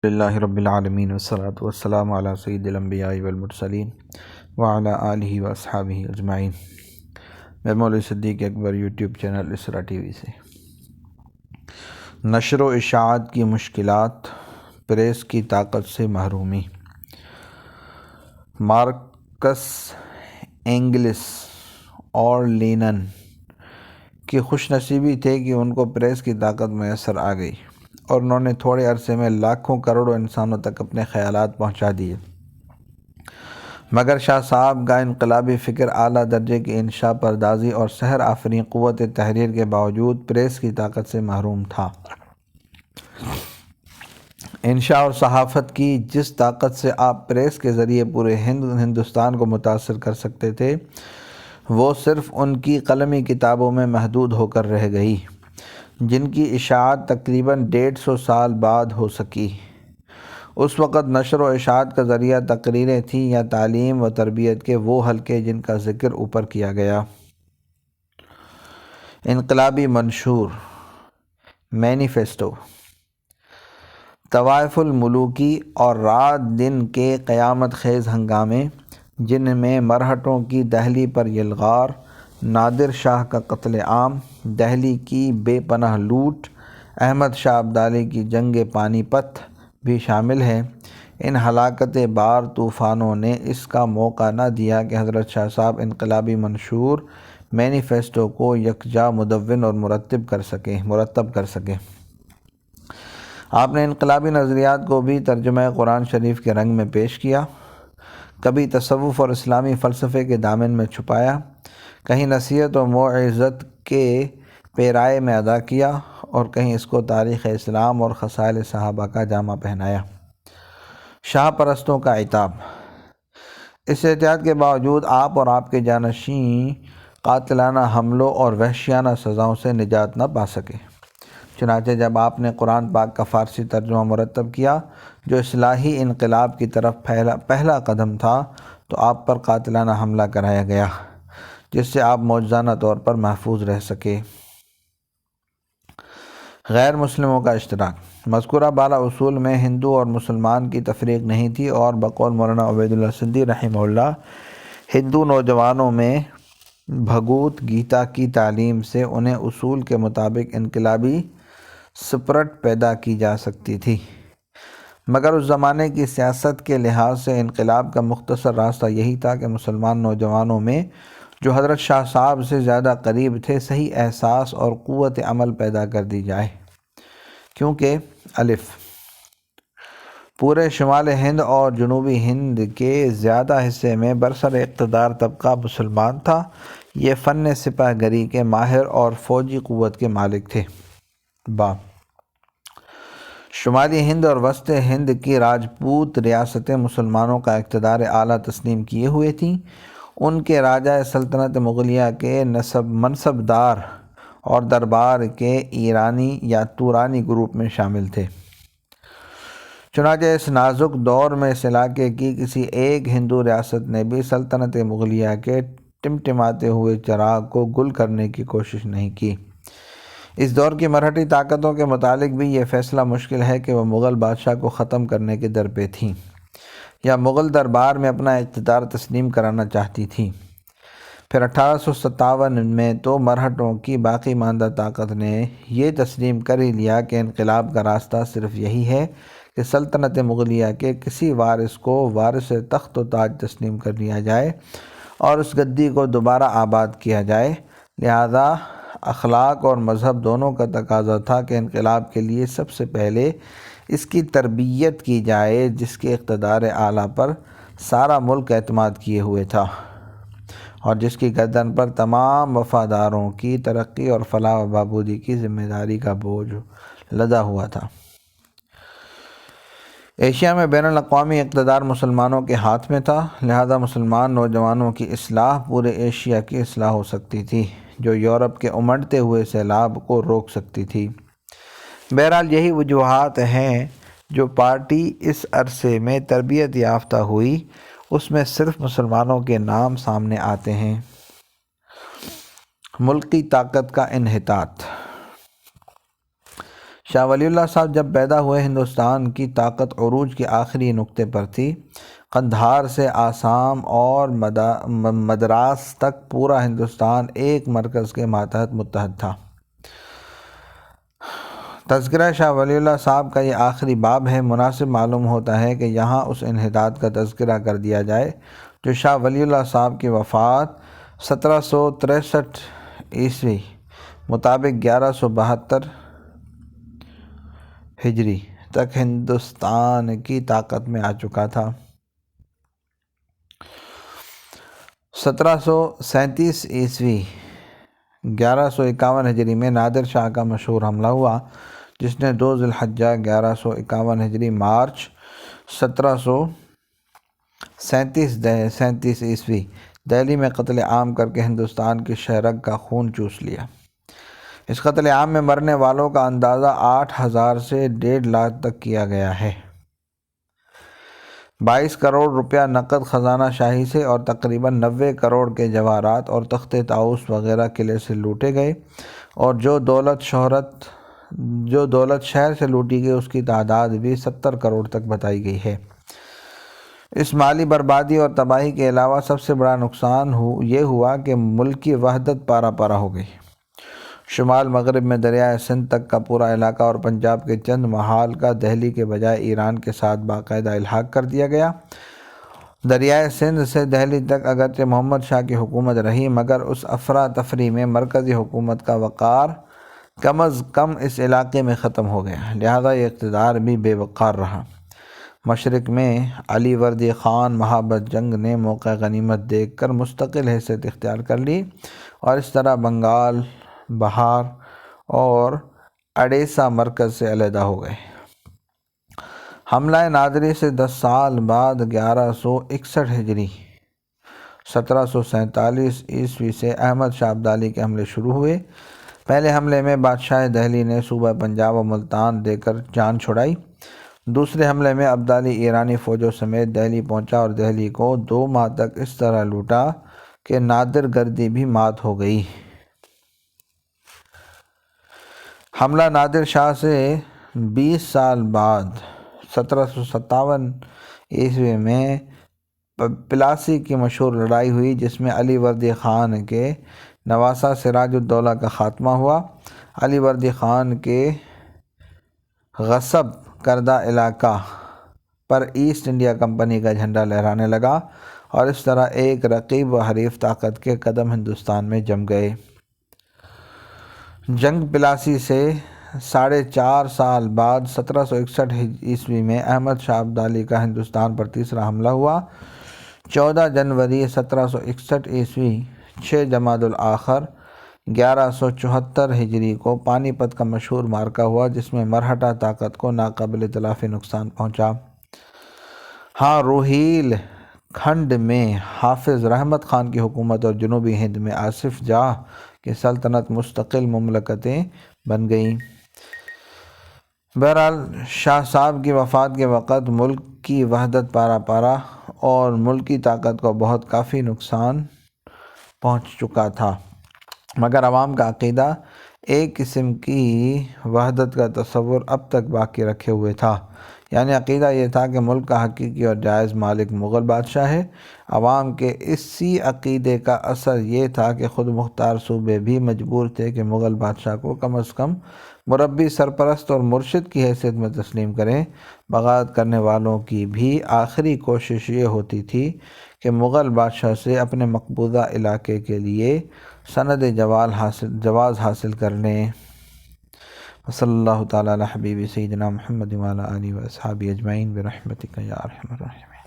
للہ رب العالمین والصلاة والسلام علی سید الانبیاء والمرسلین وعلی آلہ واصحابہ اجمعین۔ میں مولوی صدیق اکبر یوٹیوب چینل اسرا ٹی وی سے۔ نشر و اشاعت کی مشکلات، پریس کی طاقت سے محرومی۔ مارکس، اینگلس اور لینن کی خوش نصیبی تھے کہ ان کو پریس کی طاقت میسر آ گئی اور انہوں نے تھوڑے عرصے میں لاکھوں کروڑوں انسانوں تک اپنے خیالات پہنچا دیے۔ مگر شاہ صاحب کا انقلابی فکر اعلیٰ درجے کی انشاء پردازی اور سحر آفریں قوت تحریر کے باوجود پریس کی طاقت سے محروم تھا۔ انشاء اور صحافت کی جس طاقت سے آپ پریس کے ذریعے پورے ہندوستان کو متاثر کر سکتے تھے، وہ صرف ان کی قلمی کتابوں میں محدود ہو کر رہ گئی، جن کی اشاعت تقریباً 150 سال بعد ہو سکی۔ اس وقت نشر و اشاعت کا ذریعہ تقریریں تھیں یا تعلیم و تربیت کے وہ حلقے جن کا ذکر اوپر کیا گیا۔ انقلابی منشور، مینیفیسٹو، طوائف الملوکی اور رات دن کے قیامت خیز ہنگامے، جن میں مرہٹوں کی دہلی پر یلغار، نادر شاہ کا قتل عام، دہلی کی بے پناہ لوٹ، احمد شاہ ابدالی کی جنگ پانی پت بھی شامل ہے۔ ان ہلاکت بار طوفانوں نے اس کا موقع نہ دیا کہ حضرت شاہ صاحب انقلابی منشور مینیفیسٹو کو یکجا مدون اور مرتب کر سکیں۔ آپ نے انقلابی نظریات کو بھی ترجمہ قرآن شریف کے رنگ میں پیش کیا، کبھی تصوف اور اسلامی فلسفے کے دامن میں چھپایا، کہیں نصیحت و موعظت کے پیرائے میں ادا کیا اور کہیں اس کو تاریخ اسلام اور خصائل صحابہ کا جامہ پہنایا۔ شاہ پرستوں کا عتاب۔ اس احتیاط کے باوجود آپ اور آپ کے جانشین قاتلانہ حملوں اور وحشیانہ سزاؤں سے نجات نہ پا سکے۔ چنانچہ جب آپ نے قرآن پاک کا فارسی ترجمہ مرتب کیا، جو اصلاحی انقلاب کی طرف پہلا قدم تھا، تو آپ پر قاتلانہ حملہ کرایا گیا، جس سے آپ معجزانہ طور پر محفوظ رہ سکے۔ غیر مسلموں کا اشتراک۔ مذکورہ بالا اصول میں ہندو اور مسلمان کی تفریق نہیں تھی، اور بقول مولانا عبید اللہ سندھی رحمہ اللہ، ہندو نوجوانوں میں بھگوت گیتا کی تعلیم سے انہیں اصول کے مطابق انقلابی سپرٹ پیدا کی جا سکتی تھی، مگر اس زمانے کی سیاست کے لحاظ سے انقلاب کا مختصر راستہ یہی تھا کہ مسلمان نوجوانوں میں جو حضرت شاہ صاحب سے زیادہ قریب تھے صحیح احساس اور قوت عمل پیدا کر دی جائے، کیونکہ پورے شمال ہند اور جنوبی ہند کے زیادہ حصے میں برسر اقتدار طبقہ مسلمان تھا۔ یہ فن سپہ گری کے ماہر اور فوجی قوت کے مالک تھے۔ شمالی ہند اور وسط ہند کی راجپوت ریاستیں مسلمانوں کا اقتدار اعلیٰ تسلیم کیے ہوئے تھیں۔ ان کے راجہ سلطنت مغلیہ کے منصبدار اور دربار کے ایرانی یا تورانی گروپ میں شامل تھے۔ چنانچہ اس نازک دور میں اس علاقے کی کسی ایک ہندو ریاست نے بھی سلطنت مغلیہ کے ٹمٹماتے ہوئے چراغ کو گل کرنے کی کوشش نہیں کی۔ اس دور کی مرہٹی طاقتوں کے متعلق بھی یہ فیصلہ مشکل ہے کہ وہ مغل بادشاہ کو ختم کرنے کے در پہ تھیں یا مغل دربار میں اپنا اقتدار تسلیم کرانا چاہتی تھیں۔ پھر 1857 میں تو مرہٹوں کی باقی ماندہ طاقت نے یہ تسلیم کر ہی لیا کہ انقلاب کا راستہ صرف یہی ہے کہ سلطنت مغلیہ کے کسی وارث کو وارث تخت و تاج تسلیم کر لیا جائے اور اس گدی کو دوبارہ آباد کیا جائے۔ لہذا اخلاق اور مذہب دونوں کا تقاضا تھا کہ انقلاب کے لیے سب سے پہلے اس کی تربیت کی جائے، جس کے اقتدار اعلیٰ پر سارا ملک اعتماد کیے ہوئے تھا اور جس کی گردن پر تمام وفاداروں کی ترقی اور فلاح و بہبودی کی ذمہ داری کا بوجھ لدا ہوا تھا۔ ایشیا میں بین الاقوامی اقتدار مسلمانوں کے ہاتھ میں تھا، لہذا مسلمان نوجوانوں کی اصلاح پورے ایشیا کی اصلاح ہو سکتی تھی، جو یورپ کے امڑتے ہوئے سیلاب کو روک سکتی تھی۔ بہرحال یہی وجوہات ہیں جو پارٹی اس عرصے میں تربیت یافتہ ہوئی، اس میں صرف مسلمانوں کے نام سامنے آتے ہیں۔ ملکی طاقت کا انحطاط۔ شاہ ولی اللہ صاحب جب پیدا ہوئے ہندوستان کی طاقت عروج کے آخری نقطے پر تھی۔ قندھار سے آسام اور مدراس تک پورا ہندوستان ایک مرکز کے ماتحت متحد تھا۔ تذکرہ شاہ ولی اللہ صاحب کا یہ آخری باب ہے۔ مناسب معلوم ہوتا ہے کہ یہاں اس انحطاط کا تذکرہ کر دیا جائے جو شاہ ولی اللہ صاحب کی وفات 1763 عیسوی مطابق 1172 ہجری تک ہندوستان کی طاقت میں آ چکا تھا۔ 1737 عیسوی 1151 ہجری میں نادر شاہ کا مشہور حملہ ہوا جس نے 2 ذی الحجہ 1151 ہجری مارچ 1737 عیسوی دہلی میں قتل عام کر کے ہندوستان کی شہرگ کا خون چوس لیا۔ اس قتل عام میں مرنے والوں کا اندازہ 8,000 سے 1.5 لاکھ تک کیا گیا ہے۔ 22 کروڑ روپیہ نقد خزانہ شاہی سے اور تقریباً 90 کروڑ کے جواہرات اور تخت طاؤس وغیرہ قلعے سے لوٹے گئے اور جو دولت شہر سے لوٹی گئی اس کی تعداد بھی 70 کروڑ تک بتائی گئی ہے۔ اس مالی بربادی اور تباہی کے علاوہ سب سے بڑا نقصان یہ ہوا کہ ملکی وحدت پارا پارا ہو گئی۔ شمال مغرب میں دریائے سندھ تک کا پورا علاقہ اور پنجاب کے چند محال کا دہلی کے بجائے ایران کے ساتھ باقاعدہ الحاق کر دیا گیا۔ دریائے سندھ سے دہلی تک اگرچہ محمد شاہ کی حکومت رہی مگر اس افراتفری میں مرکزی حکومت کا وقار کم از کم اس علاقے میں ختم ہو گیا، لہذا یہ اقتدار بھی بے وقار رہا۔ مشرق میں علی وردی خان مہابت جنگ نے موقع غنیمت دیکھ کر مستقل حیثیت اختیار کر لی اور اس طرح بنگال، بہار اور اڈیشہ مرکز سے علیحدہ ہو گئے۔ حملہ نادری سے 10 سال بعد 1161 ہجری 1747 عیسوی سے احمد شاہ ابدالی کے حملے شروع ہوئے۔ پہلے حملے میں بادشاہ دہلی نے صوبہ پنجاب و ملتان دے کر جان چھڑائی۔ دوسرے حملے میں ابدالی ایرانی فوجوں سمیت دہلی پہنچا اور دہلی کو 2 ماہ تک اس طرح لوٹا کہ نادر گردی بھی مات ہو گئی۔ حملہ نادر شاہ سے 20 سال بعد 1757 عیسوی میں پلاسی کی مشہور لڑائی ہوئی جس میں علی وردی خان کے نواسہ سراج الدولہ کا خاتمہ ہوا۔ علی وردی خان کے غصب کردہ علاقہ پر ایسٹ انڈیا کمپنی کا جھنڈا لہرانے لگا اور اس طرح ایک رقیب و حریف طاقت کے قدم ہندوستان میں جم گئے۔ جنگ پلاسی سے 4.5 سال بعد 1761 عیسوی میں احمد شاہ ابدالی کا ہندوستان پر تیسرا حملہ ہوا۔ 14 جنوری 1761 عیسوی 6 جمادی الآخر 1174 ہجری کو پانی پت کا مشہور معرکہ ہوا جس میں مرہٹہ طاقت کو ناقابل تلافی نقصان پہنچا۔ ہاں روہیل کھنڈ میں حافظ رحمت خان کی حکومت اور جنوبی ہند میں آصف جاہ کی سلطنت مستقل مملکتیں بن گئیں۔ بہرحال شاہ صاحب کی وفات کے وقت ملک کی وحدت پارا پارا اور ملکی طاقت کو بہت کافی نقصان پہنچ چکا تھا مگر عوام کا عقیدہ ایک قسم کی وحدت کا تصور اب تک باقی رکھے ہوئے تھا، یعنی عقیدہ یہ تھا کہ ملک کا حقیقی اور جائز مالک مغل بادشاہ ہے۔ عوام کے اسی عقیدے کا اثر یہ تھا کہ خود مختار صوبے بھی مجبور تھے کہ مغل بادشاہ کو کم از کم مربی، سرپرست اور مرشد کی حیثیت میں تسلیم کریں۔ بغاوت کرنے والوں کی بھی آخری کوشش یہ ہوتی تھی کہ مغل بادشاہ سے اپنے مقبوضہ علاقے کے لیے سند جواز حاصل کر لیں۔ وصلی اللہ تعالی علی حبیب سیدنا محمد وعلی آلہ و اصحابہ اجمعین برحمتک یا ارحم الراحمین۔